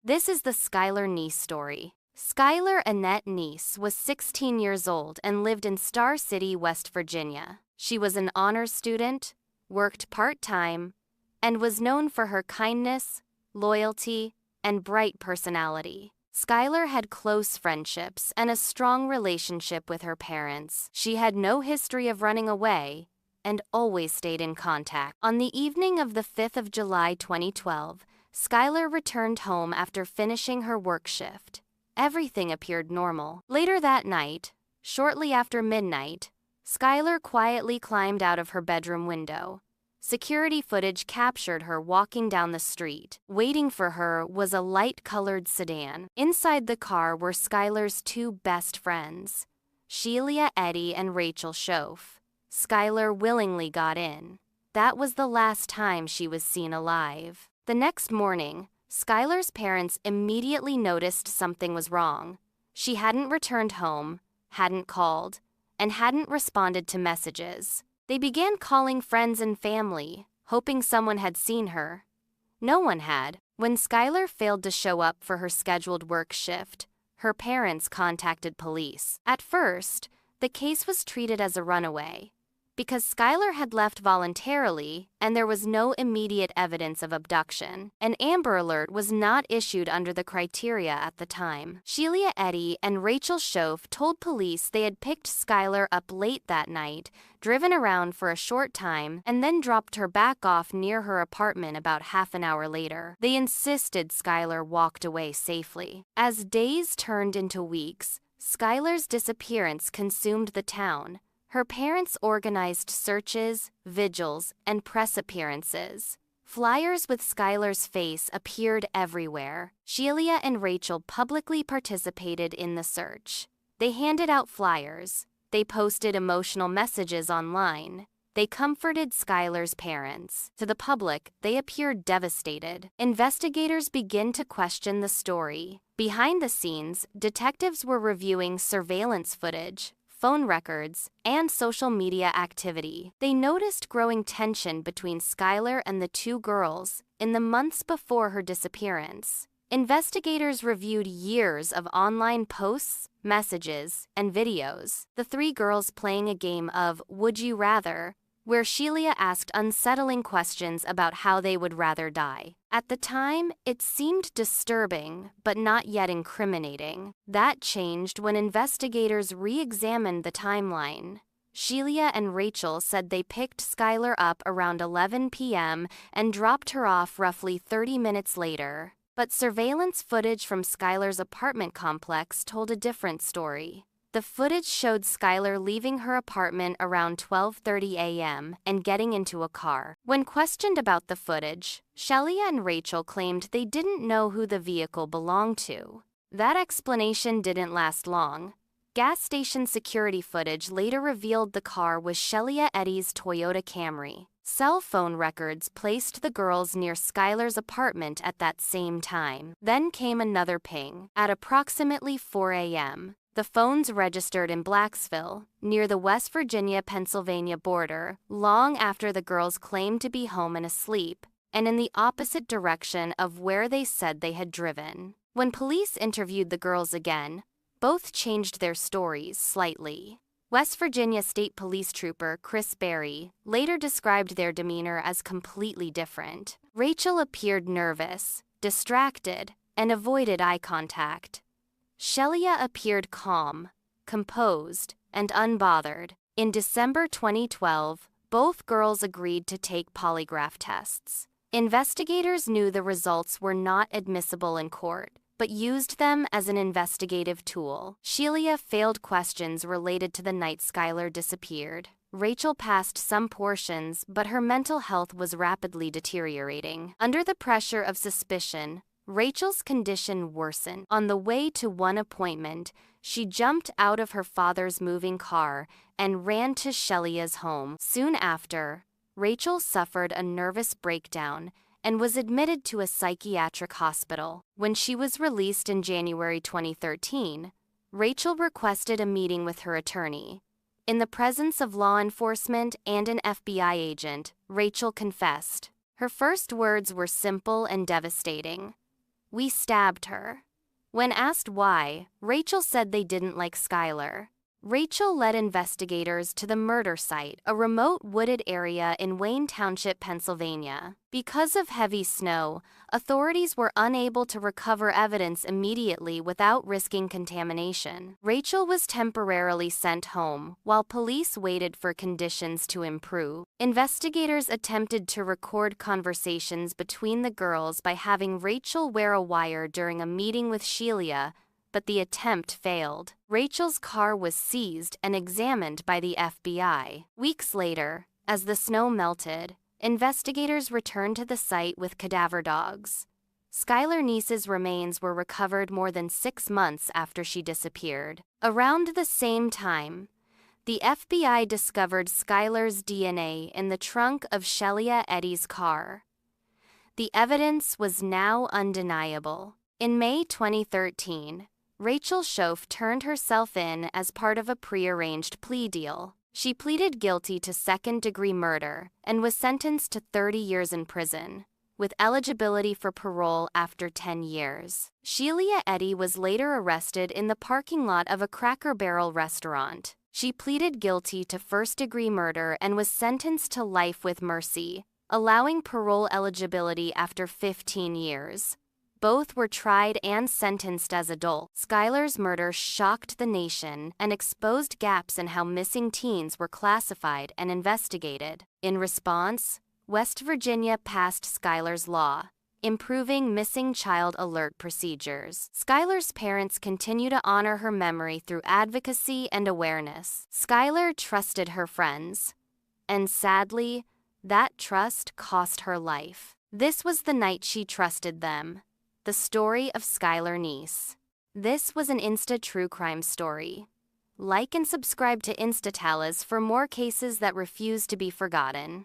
This is the Skylar Neese story. Skylar Annette Neese was 16 years old and lived in Star City, West Virginia. She was an honors student, worked part-time, and was known for her kindness, loyalty, and bright personality. Skylar had close friendships and a strong relationship with her parents. She had no history of running away and always stayed in contact. On the evening of the 5th of July 2012, Skylar returned home after finishing her work shift. Everything appeared normal. Later that night, shortly after midnight, Skylar quietly climbed out of her bedroom window. Security footage captured her walking down the street. Waiting for her was a light-colored sedan. Inside the car were Skylar's two best friends, Sheila Eddy and Rachel Schoaf. Skylar willingly got in. That was the last time she was seen alive. The next morning, Skylar's parents immediately noticed something was wrong. She hadn't returned home, hadn't called, and hadn't responded to messages. They began calling friends and family, hoping someone had seen her. No one had. When Skylar failed to show up for her scheduled work shift, her parents contacted police. At first, the case was treated as a runaway, because Skylar had left voluntarily and there was no immediate evidence of abduction. An Amber Alert was not issued under the criteria at the time. Sheila Eddy and Rachel Schoaf told police they had picked Skylar up late that night, driven around for a short time, and then dropped her back off near her apartment about half an hour later. They insisted Skylar walked away safely. As days turned into weeks, Skylar's disappearance consumed the town. Her parents organized searches, vigils, and press appearances. Flyers with Skylar's face appeared everywhere. Sheila and Rachel publicly participated in the search. They handed out flyers. They posted emotional messages online. They comforted Skylar's parents. To the public, they appeared devastated. Investigators begin to question the story. Behind the scenes, detectives were reviewing surveillance footage, phone records, and social media activity. They noticed growing tension between Skylar and the two girls in the months before her disappearance. Investigators reviewed years of online posts, messages, and videos. The three girls playing a game of Would You Rather, where Sheila asked unsettling questions about how they would rather die. At the time, it seemed disturbing, but not yet incriminating. That changed when investigators re-examined the timeline. Sheila and Rachel said they picked Skylar up around 11 p.m. and dropped her off roughly 30 minutes later. But surveillance footage from Skylar's apartment complex told a different story. The footage showed Skylar leaving her apartment around 12:30 a.m. and getting into a car. When questioned about the footage, Sheila and Rachel claimed they didn't know who the vehicle belonged to. That explanation didn't last long. Gas station security footage later revealed the car was Sheila Eddy's Toyota Camry. Cell phone records placed the girls near Skylar's apartment at that same time. Then came another ping. At approximately 4 a.m., the phones registered in Blacksville, near the West Virginia-Pennsylvania border, long after the girls claimed to be home and asleep, and in the opposite direction of where they said they had driven. When police interviewed the girls again, both changed their stories slightly. West Virginia State Police Trooper Chris Berry later described their demeanor as completely different. Rachel appeared nervous, distracted, and avoided eye contact. Sheila appeared calm, composed, and unbothered. In December 2012, both girls agreed to take polygraph tests. Investigators knew the results were not admissible in court, but used them as an investigative tool. Sheila failed questions related to the night Skylar disappeared. Rachel passed some portions, but her mental health was rapidly deteriorating. Under the pressure of suspicion, Rachel's condition worsened. On the way to one appointment, she jumped out of her father's moving car and ran to Sheila's home. Soon after, Rachel suffered a nervous breakdown and was admitted to a psychiatric hospital. When she was released in January 2013, Rachel requested a meeting with her attorney. In the presence of law enforcement and an FBI agent, Rachel confessed. Her first words were simple and devastating. "We stabbed her." When asked why, Rachel said they didn't like Skylar. Rachel led investigators to the murder site, a remote wooded area in Wayne Township, Pennsylvania. Because of heavy snow, authorities were unable to recover evidence immediately without risking contamination. Rachel was temporarily sent home, while police waited for conditions to improve. Investigators attempted to record conversations between the girls by having Rachel wear a wire during a meeting with Sheila, but the attempt failed. Rachel's car was seized and examined by the FBI. Weeks later, as the snow melted, investigators returned to the site with cadaver dogs. Skylar Neese's remains were recovered more than 6 months after she disappeared. Around the same time, the FBI discovered Skylar's DNA in the trunk of Sheila Eddy's car. The evidence was now undeniable. In May 2013, Rachel Schoaf turned herself in as part of a prearranged plea deal. She pleaded guilty to second-degree murder and was sentenced to 30 years in prison, with eligibility for parole after 10 years. Sheila Eddy was later arrested in the parking lot of a Cracker Barrel restaurant. She pleaded guilty to first-degree murder and was sentenced to life with mercy, allowing parole eligibility after 15 years. Both were tried and sentenced as adults. Skylar's murder shocked the nation and exposed gaps in how missing teens were classified and investigated. In response, West Virginia passed Skylar's Law, improving missing child alert procedures. Skylar's parents continue to honor her memory through advocacy and awareness. Skylar trusted her friends, and sadly, that trust cost her life. This was the night she trusted them. The story of Skylar Neese. This was an Insta true crime story. Like and subscribe to Insta for more cases that refuse to be forgotten.